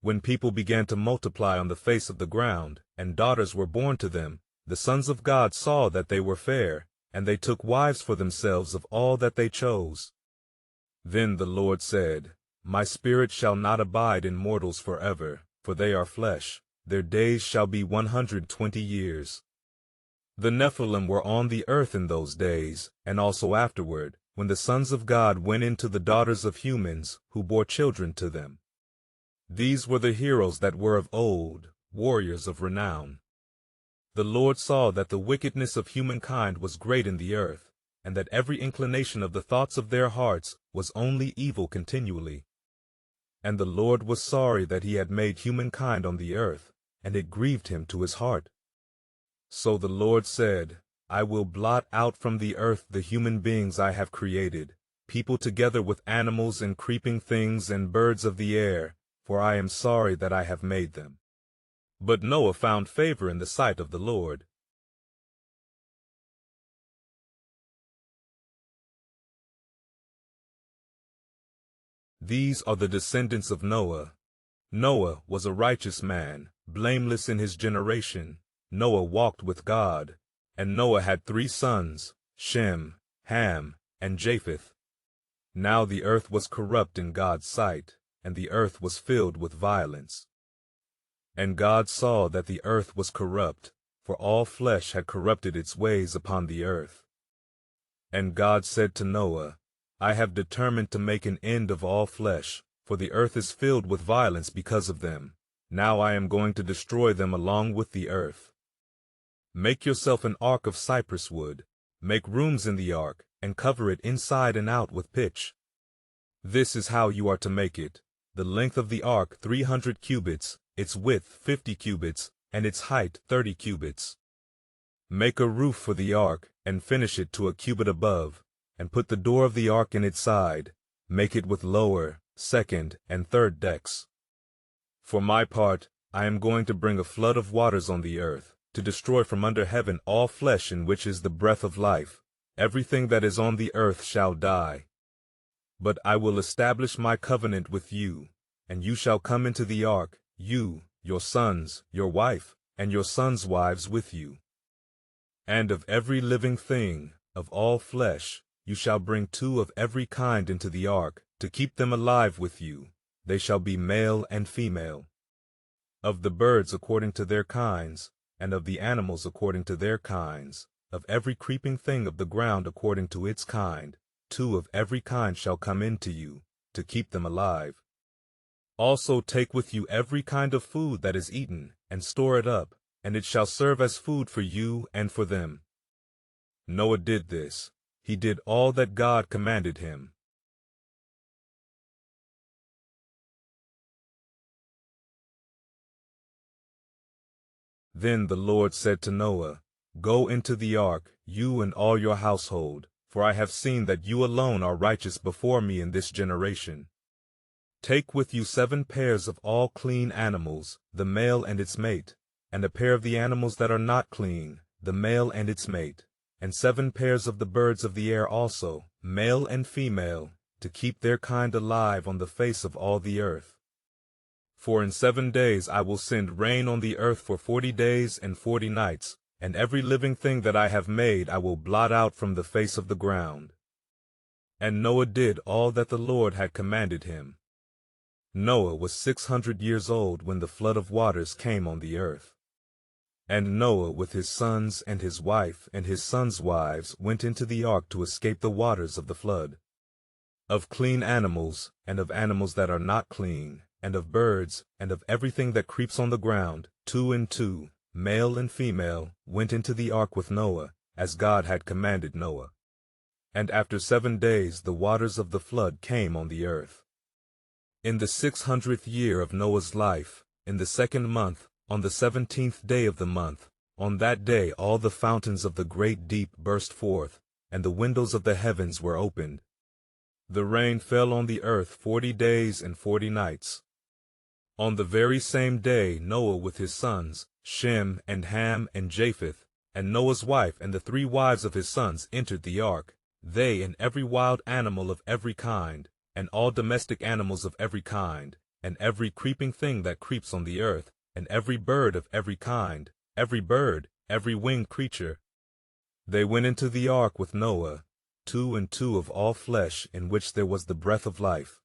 When people began to multiply on the face of the ground, and daughters were born to them, the sons of God saw that they were fair, and they took wives for themselves of all that they chose. Then the Lord said, My spirit shall not abide in mortals forever, for they are flesh, their days shall be 120 years. The Nephilim were on the earth in those days, and also afterward, when the sons of God went into the daughters of humans, who bore children to them. These were the heroes that were of old, warriors of renown. The Lord saw that the wickedness of humankind was great in the earth, and that every inclination of the thoughts of their hearts was only evil continually. And the Lord was sorry that he had made humankind on the earth, and it grieved him to his heart. So the Lord said, I will blot out from the earth the human beings I have created, people together with animals and creeping things and birds of the air, for I am sorry that I have made them. But Noah found favor in the sight of the Lord. These are the descendants of Noah. Noah was a righteous man, blameless in his generation. Noah walked with God. And Noah had 3 sons, Shem, Ham, and Japheth. Now the earth was corrupt in God's sight, and the earth was filled with violence. And God saw that the earth was corrupt, for all flesh had corrupted its ways upon the earth. And God said to Noah, I have determined to make an end of all flesh, for the earth is filled with violence because of them. Now I am going to destroy them along with the earth. Make yourself an ark of cypress wood, make rooms in the ark, and cover it inside and out with pitch. This is how you are to make it: the length of the ark 300 cubits, its width 50 cubits, and its height 30 cubits. Make a roof for the ark, and finish it to a cubit above, and put the door of the ark in its side. Make it with lower, second, and third decks. For my part, I am going to bring a flood of waters on the earth, to destroy from under heaven all flesh in which is the breath of life. Everything that is on the earth shall die. But I will establish my covenant with you, and you shall come into the ark, you, your sons, your wife, and your sons' wives with you. And of every living thing, of all flesh, you shall bring 2 of every kind into the ark, to keep them alive with you. They shall be male and female. Of the birds according to their kinds, and of the animals according to their kinds, of every creeping thing of the ground according to its kind, 2 of every kind shall come into you, to keep them alive. Also take with you every kind of food that is eaten, and store it up, and it shall serve as food for you and for them. Noah did this. He did all that God commanded him. Then the Lord said to Noah, Go into the ark, you and all your household, for I have seen that you alone are righteous before me in this generation. Take with you 7 pairs of all clean animals, the male and its mate, and a pair of the animals that are not clean, the male and its mate, and 7 pairs of the birds of the air also, male and female, to keep their kind alive on the face of all the earth. For in 7 days I will send rain on the earth for 40 days and 40 nights, and every living thing that I have made I will blot out from the face of the ground. And Noah did all that the Lord had commanded him. Noah was 600 years old when the flood of waters came on the earth. And Noah with his sons and his wife and his sons' wives went into the ark to escape the waters of the flood. Of clean animals, and of animals that are not clean, and of birds, and of everything that creeps on the ground, 2 and 2, male and female, went into the ark with Noah, as God had commanded Noah. And after 7 days the waters of the flood came on the earth. In the 600th year of Noah's life, in the 2nd month, on the 17th day of the month, on that day all the fountains of the great deep burst forth, and the windows of the heavens were opened. The rain fell on the earth 40 days and 40 nights. On the very same day Noah with his sons, Shem and Ham and Japheth, and Noah's wife and the 3 wives of his sons entered the ark, they and every wild animal of every kind, and all domestic animals of every kind, and every creeping thing that creeps on the earth, and every bird of every kind, every bird, every winged creature. They went into the ark with Noah, 2 and 2 of all flesh, in which there was the breath of life.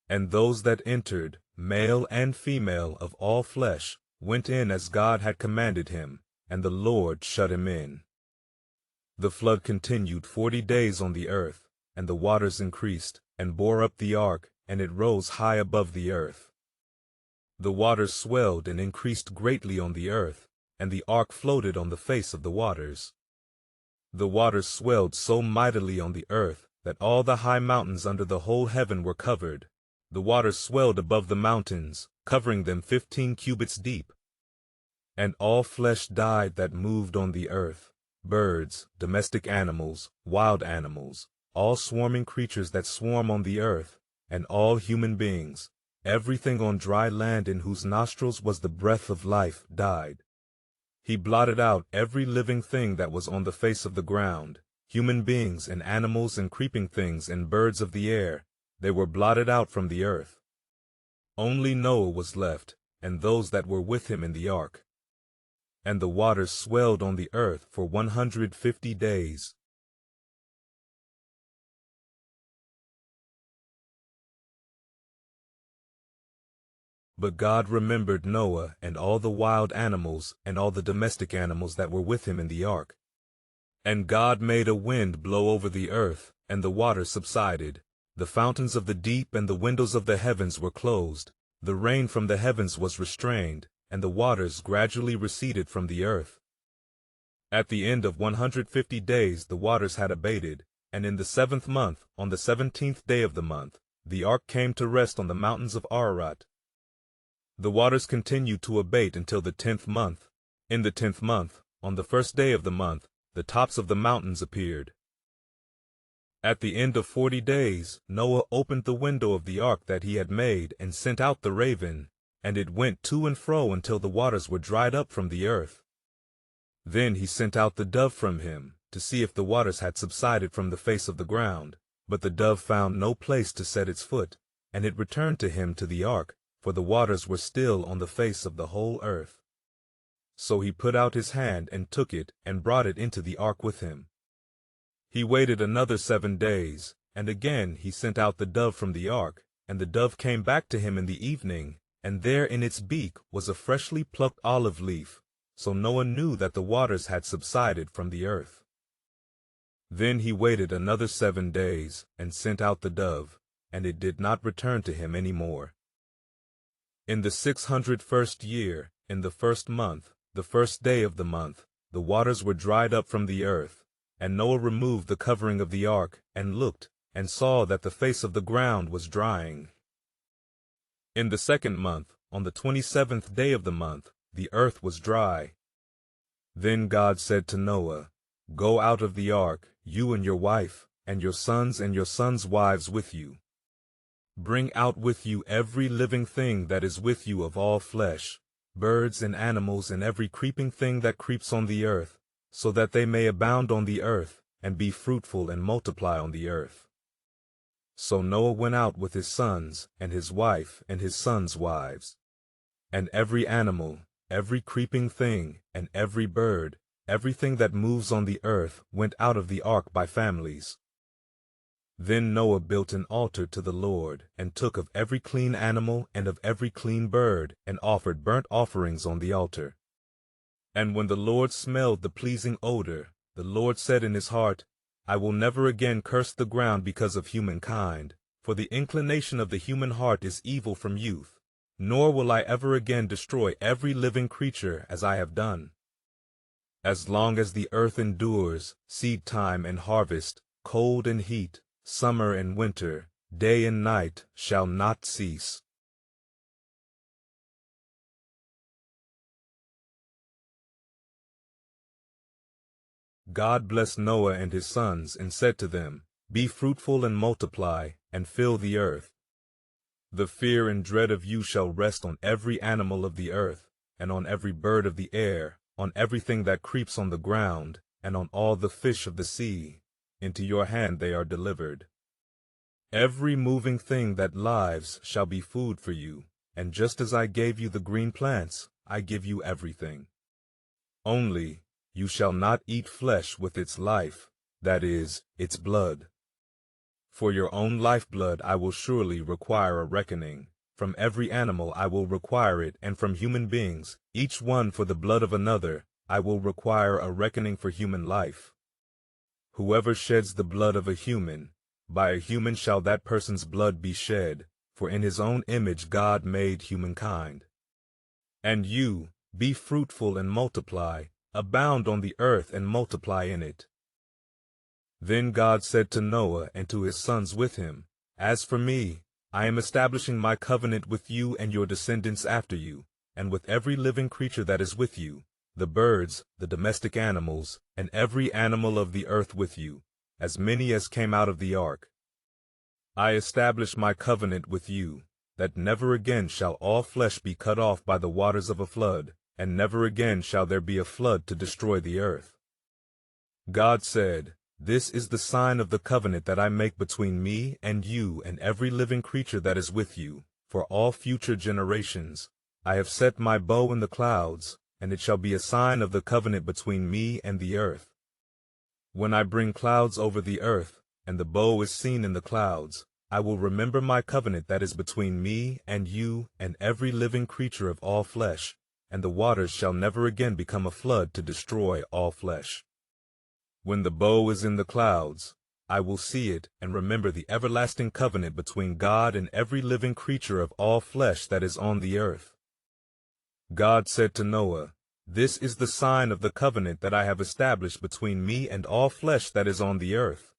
And those that entered, male and female of all flesh, went in as God had commanded him, and the Lord shut him in. The flood continued 40 days on the earth, and the waters increased, and bore up the ark, and it rose high above the earth. The waters swelled and increased greatly on the earth, and the ark floated on the face of the waters. The waters swelled so mightily on the earth, that all the high mountains under the whole heaven were covered. The waters swelled above the mountains, covering them 15 cubits deep. And all flesh died that moved on the earth, birds, domestic animals, wild animals, all swarming creatures that swarm on the earth, and all human beings, everything on dry land in whose nostrils was the breath of life, died. He blotted out every living thing that was on the face of the ground, human beings and animals and creeping things and birds of the air. They were blotted out from the earth. Only Noah was left, and those that were with him in the ark. And the waters swelled on the earth for 150 days. But God remembered Noah and all the wild animals and all the domestic animals that were with him in the ark. And God made a wind blow over the earth, and the waters subsided. The fountains of the deep and the windows of the heavens were closed. The rain from the heavens was restrained, and the waters gradually receded from the earth. At the end of 150 days the waters had abated, and in the 7th month, on the 17th day of the month, the ark came to rest on the mountains of Ararat. The waters continued to abate until the 10th month. In the 10th month, on the 1st day of the month, the tops of the mountains appeared. At the end of 40 days, Noah opened the window of the ark that he had made and sent out the raven, and it went to and fro until the waters were dried up from the earth. Then he sent out the dove from him, to see if the waters had subsided from the face of the ground. But the dove found no place to set its foot, and it returned to him to the ark, for the waters were still on the face of the whole earth. So he put out his hand and took it, and brought it into the ark with him. He waited another 7 days, and again he sent out the dove from the ark, and the dove came back to him in the evening, and there in its beak was a freshly plucked olive leaf. So Noah knew that the waters had subsided from the earth. Then he waited another 7 days, and sent out the dove, and it did not return to him any more. In the 601st year, in the 1st month, the 1st day of the month, the waters were dried up from the earth. And Noah removed the covering of the ark, and looked, and saw that the face of the ground was drying. In the 2nd month, on the 27th day of the month, the earth was dry. Then God said to Noah, "Go out of the ark, you and your wife, and your sons' wives with you. Bring out with you every living thing that is with you of all flesh, birds and animals and every creeping thing that creeps on the earth, so that they may abound on the earth, and be fruitful and multiply on the earth." So Noah went out with his sons, and his wife, and his sons' wives. And every animal, every creeping thing, and every bird, everything that moves on the earth, went out of the ark by families. Then Noah built an altar to the Lord, and took of every clean animal and of every clean bird, and offered burnt offerings on the altar. And when the Lord smelled the pleasing odor, the Lord said in his heart, "I will never again curse the ground because of humankind, for the inclination of the human heart is evil from youth, nor will I ever again destroy every living creature as I have done. As long as the earth endures, seed time and harvest, cold and heat, summer and winter, day and night shall not cease." God blessed Noah and his sons, and said to them, "Be fruitful and multiply, and fill the earth. The fear and dread of you shall rest on every animal of the earth, and on every bird of the air, on everything that creeps on the ground, and on all the fish of the sea. Into your hand they are delivered. Every moving thing that lives shall be food for you, and just as I gave you the green plants, I give you everything. Only, you shall not eat flesh with its life, that is, its blood. For your own lifeblood I will surely require a reckoning. From every animal I will require it, and from human beings, each one for the blood of another, I will require a reckoning for human life. Whoever sheds the blood of a human, by a human shall that person's blood be shed, for in his own image God made humankind. And you, be fruitful and multiply, abound on the earth and multiply in it. Then God said to Noah and to his sons with him, As for me, I am establishing my covenant with you and your descendants after you, and with every living creature that is with you, the birds, the domestic animals, and every animal of the earth with you, as many as came out of the ark. I establish my covenant with you, that never again shall all flesh be cut off by the waters of a flood, and never again shall there be a flood to destroy the earth. God said, This is the sign of the covenant that I make between me and you and every living creature that is with you, for all future generations. I have set my bow in the clouds, and it shall be a sign of the covenant between me and the earth. When I bring clouds over the earth, and the bow is seen in the clouds, I will remember my covenant that is between me and you and every living creature of all flesh, and the waters shall never again become a flood to destroy all flesh. When the bow is in the clouds, I will see it and remember the everlasting covenant between God and every living creature of all flesh that is on the earth. God said to Noah, This is the sign of the covenant that I have established between me and all flesh that is on the earth.